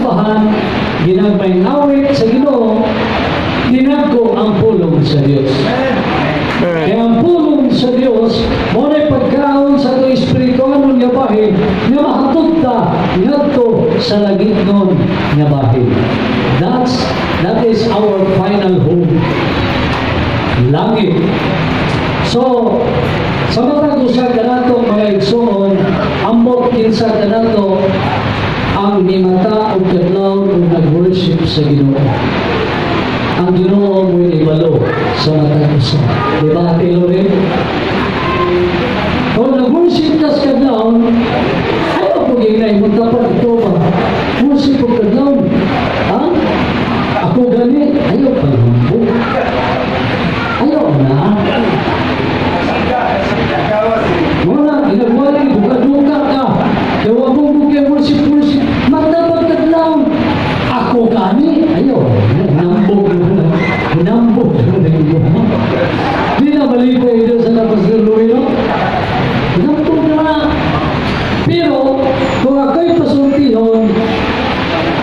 simbahan, ginagmay ngawit sa Ginoo, ginagko ang pulong sa Dios. Kaya ang pulong sa Dios, mo na pagkaon sa ito espiritual nga bahin, nga mahatod ta ngadto sa lagitnon nga bahin. That is our final home. Langit. So, sa matag usa kanato mga igsoon, ambot kinsa kanato ang nimata o kadlaw o nag-worship sa Ginoo. Ang Ginoo mo ibalo sa matag usa. Di ba, Ate Loren? Kung nag-worship ka sa kadlaw, ayaw po ginay mo dapat ito ba? Worship o kadlaw. Ha? Ako gani, ayaw pa lumbo. Ayaw na. Muna, inagwali, buka-duka ka. Kaya mo bukay worship. Magdapat kadlaw. Ako gani, ayaw. Hinambog na. Di na malipay ito sa Pastor Louie, no? Hinambog na. Pero, kung ako'y pasultihon,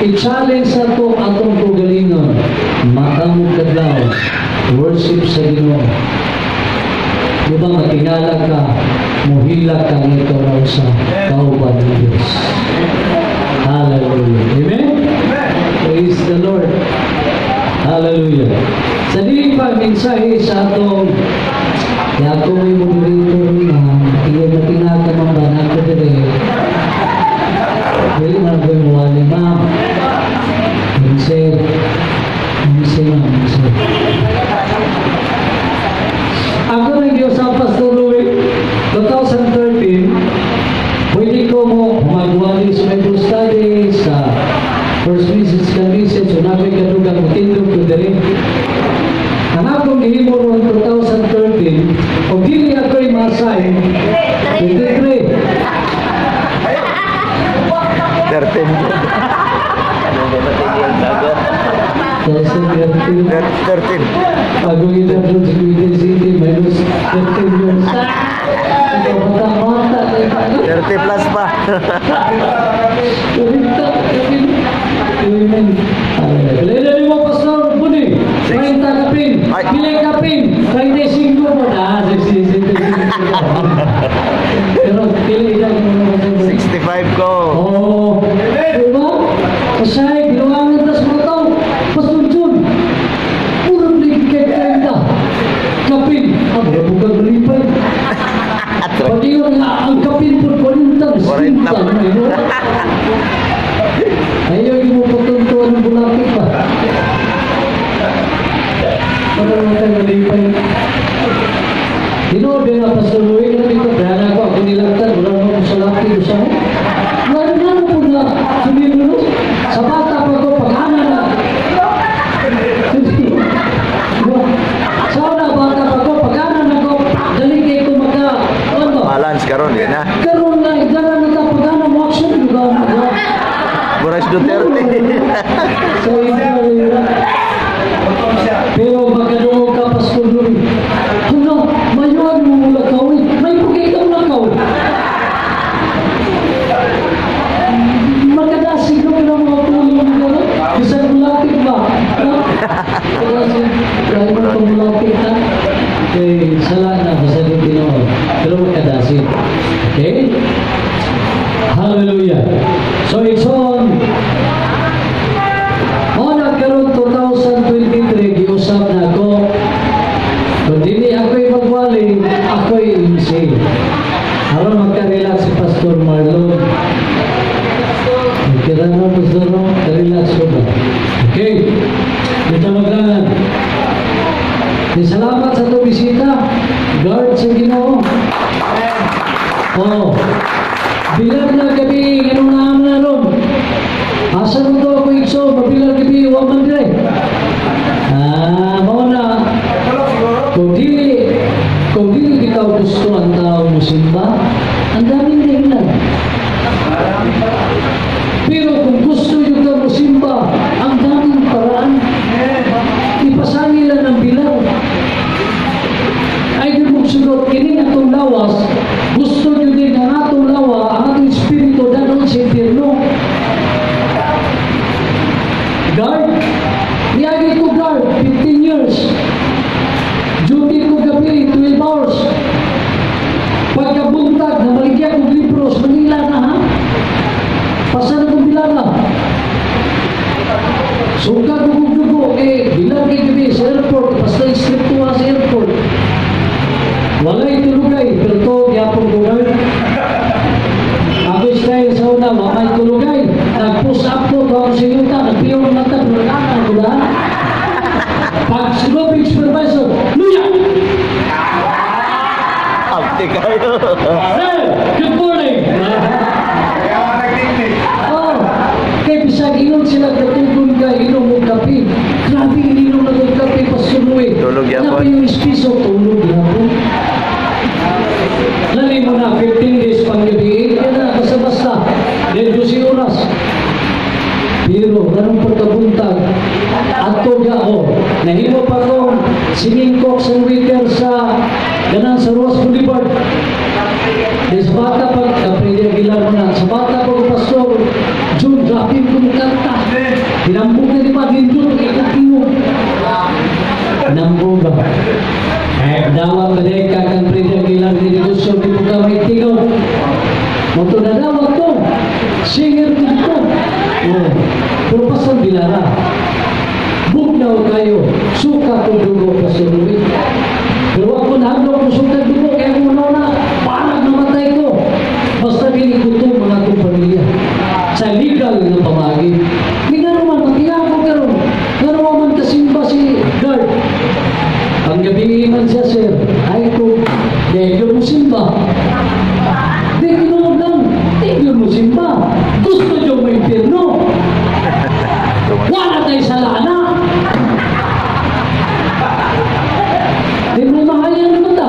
i-challenge sa ito atong kugalingon. Makamog kadlaw. Worship sa Ginoo. Di ba matingala ka, muhila ka nito raw sa kauban ng Diyos. Hallelujah. Amen? Praise the Lord. Hallelujah. Sa diling pag-mensahe sa atong yato may moderator na iyon na tinatamampanan ko dire. Dili man ko'y mawali, ma'am. Minsan. Ako nag-ios sa Pastor Louie, 2013, pwede ko mo magwali sa Bible study sa First Mrs. Candice, so nako'y kadugang matindog ko din. Ang akong gihimo noong 2013, o dili ako'y masay, 23. 13. 13. Bagong edad doon sa Quezon City, minus 13 years. Mata-mata. 30 plus pa. Kailan mo Pastor Puni? 30 kapin. Pilay kapin. 35 mo na. Pero pilay ka mo. 65 ko. Oo. Diba? Kasay, ginuwangan tas mga tao. Pastor John, puro balik kay 30. Kapin. Ang bukan malipay. Pati yung ang kapin po 40. 40. Ayaw yung mo patuntuan ng bulakit pa. Parang tayo malipay. Dinobe na Pastor Louie na dito. Dahil ako nilagtan. Wala mo sa laki ko sa mo. Wala mo po na sumimulos. Sa bata pa ko paghana na. Sa una bata pa ko paghana na ko. Daligay ko balance karon din na. Karon na igala na ta paghana mo action juga mo. Boras Duterte. So pero magkano ka Pastor Louie? Ano, mayuan mo mula ka, may pagkita mo na ka. Magkadasig na mga tulong mo na. Bisa mulapit ba? Kaya mo itong mulapit na. Okay, sala na, basta yung Pinoy. Pero magkadasig. Okay? Hallelujah. So it's on. Nagkaroon 2023, giusap na ako. Kung hindi ako'y magwaling, ako'y insane. Aron magka-relax si Pastor Marlon. Kira na, Pastor Marlon, ka-relax ko ba? Okay. Dito maglangan. Salamat sa ito bisita. Guard sa Ginoo. Oh. Bilang na gabi, ganun na ron. Asa mo ito ako ikso, mabilang gabi, waman dire. Mauna, kung di kita gusto ang tao musimba, ang daming dahilan. Pero kung gusto yung ka musimba, ang daming paraan. Ipasali lang ng bilang. Ay yung magsunod, kining atong lawas, gusto nyo din ang atong lawa, ang atong espiritu, danon sa impirno. pag-scoring supervisor, Luya! Abti kayo. Sir, good morning! Oh, kaya bisag inom sila katugon ka, inom mo kape. Grabe, ininom na ng kape, Pastor Louie. Tulog yan Ano po. pa yung ispiso? Tulog yan po. Lali mo na, 15 days pang-gabi, kaya na, basta-basta. Then 12 oras. Pero, ganun pagkabuntag, ato ako, nahimo pa ko, singing cooks and waiters sa, ganan sa Ross Boulevard. Then sa bata pa, kapre Aguilar mo na, sa bata pa ko, Pastor, June, grabe ko kanta. Tinambog na di ba, din June, ikakingo. Nambog ba? Eh, dawa pa rin kakang Freddy Aguilar, di negosyo, di po ka may tigaw. Moto na dawa to, singer to to. Oh, pero pasang bilara. Bugnaw kayo, suka ko dugo pa sa Louie. Pero ako nahaglaw ko suka dugo, kaya kung na, parang namatay ko. Basta ginigutom mga kong pamilya. Sa legal na pamagi. Hindi nga naman, matiyak ko karon. Nga naman kasimba si guard. Ang gabi man siya, sir, ay ko, dahil mo simba. Di ginoon lang, tigil mo simba. Gusto nyo may impirno. Wala tayo sa lana. Di mo mahayan naman ta.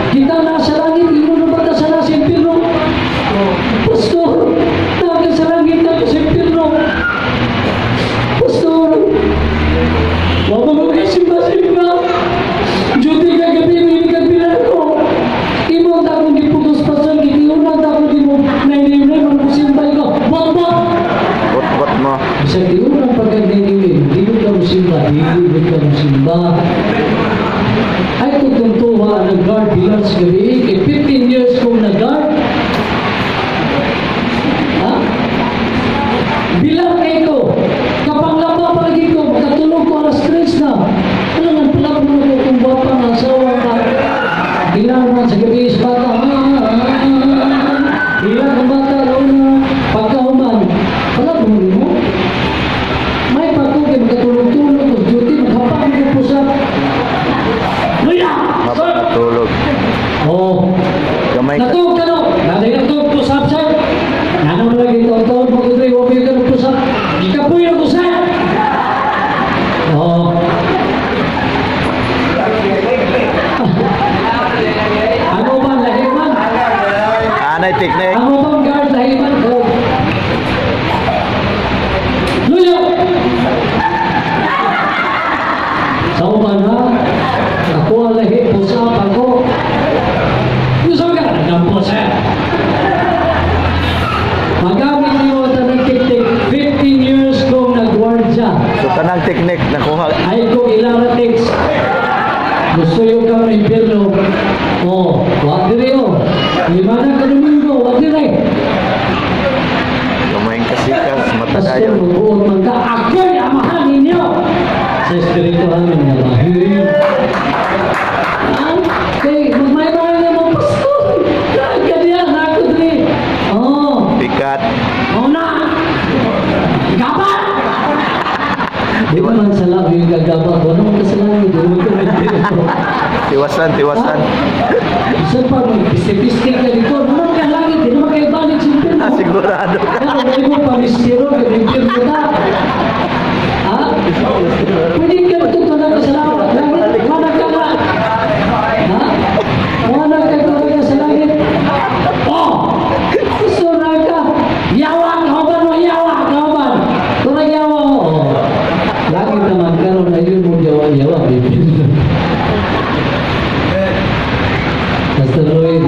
Kita nasa langit, di mo naman ta sa nasa impirno. Pastor, nakagin sa langit na sa impirno. Pastor, wala mo kayo simba-simba. Juti ka gabi, may kagbilan ko. Imo ta kung di putos pasal, gitiunan ta kung di mo nainimay, magpusimbay ko. Bot-bot! Bot-bot mo. Sa tiunan pagka nainimay, di mo ka musimba, di mo ka musimba. Ay tutuntuha ng guard bilang sa gabi, kay 15 years kong nag-guard. Ha? Bilang kayo ko, kapanglaba pa lagi ko, katulog ko alas 3 na. Ano nga pala mo na kung bata na asawa ka? Bilang man sa gabi sa bata, bilang ang bata daw na pagkahuman. Wala mo mo? May patuloy, magkatulog-tulog, duty, maghapang mo po sa Luya! Sir! Tulog. Oh, Kamay ka. natulog ka no? Naday natulog po sa sir. Nanong lagi taon-taon mag-utay, huwag yung ganun po sa ikapoy ako sir. Oh. Ano ba, lahi man? Anay teknik. Ano bang guard, lahi man? Oh. Luya! Sa uban ha? Ako ang lahi po sa ako. Gusto ka? Nagdampo sir. Magamit niyo ito ng tiktik. 15 years kong nagwardya. So kanang teknik nakuha. Ay ko ilaratex. Gusto yung ka may impirno. O, wag dire o. Lima na ka Domingo, wag dire. Kumain kasikas, Pastor, matagayon. magbuot man ka. Ako'y amahan ninyo. Sa espirituhan ng nalahin. Okay, magmay-maray niya mo, Pastor. Ganyan, ako dire. Oh. Pikat. Una! Gabat! Di ba man sa labo yung gagabat? Ano mo sa labo? Di mo ito nagpito. Tiwasan, tiwasan. Isa pa, mag-piste-piste ka dito. Naman ka langit, di naman kayo balik sa impirno. Sigurado ka. Kaya pwede mo pamistiro, pwede impirno ka. Ha? Pwede ka tutunan ka sa lawat. Langit, manag ka na. Ha? Manag ka talaga sa langit. Oh! Gusto na ka. Yawa, kawaban mo, yawa, kawaban. Turang yawa mo. Oh. Langit naman karon na yun mo yawa-yawa. Pastor Louie,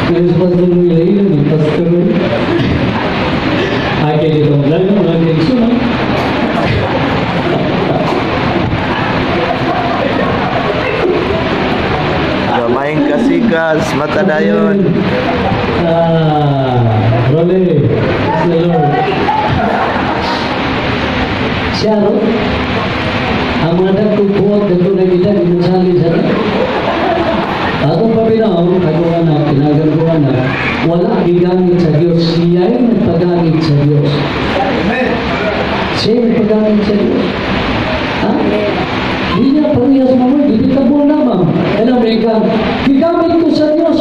Pastor Louie lagi, Pastor Louie. Ay, kaya dito lang, mga direksyon. Kumain kasikas, matadayon. Role, Pastor Louie. Siya, no? Ang mga nagtupuot, nagtunay-bidag, inunsali sa atong pabinaw, kagawa na, kinagagawa na, wala gigamit sa Diyos. Siya ay nagpagamit sa Diyos. Siya ay nagpagamit sa Diyos. Ha? Hindi niya parehas mamoy, dipitable naman. Alam mo ikaw, gigamit ko sa Diyos.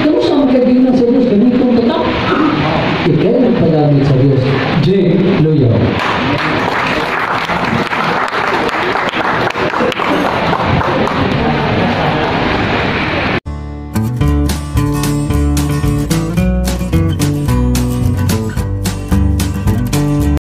Kano sa magkagingnan sa Diyos? Ganitong tatak. Ikaw ang paggamit sa Diyos. J.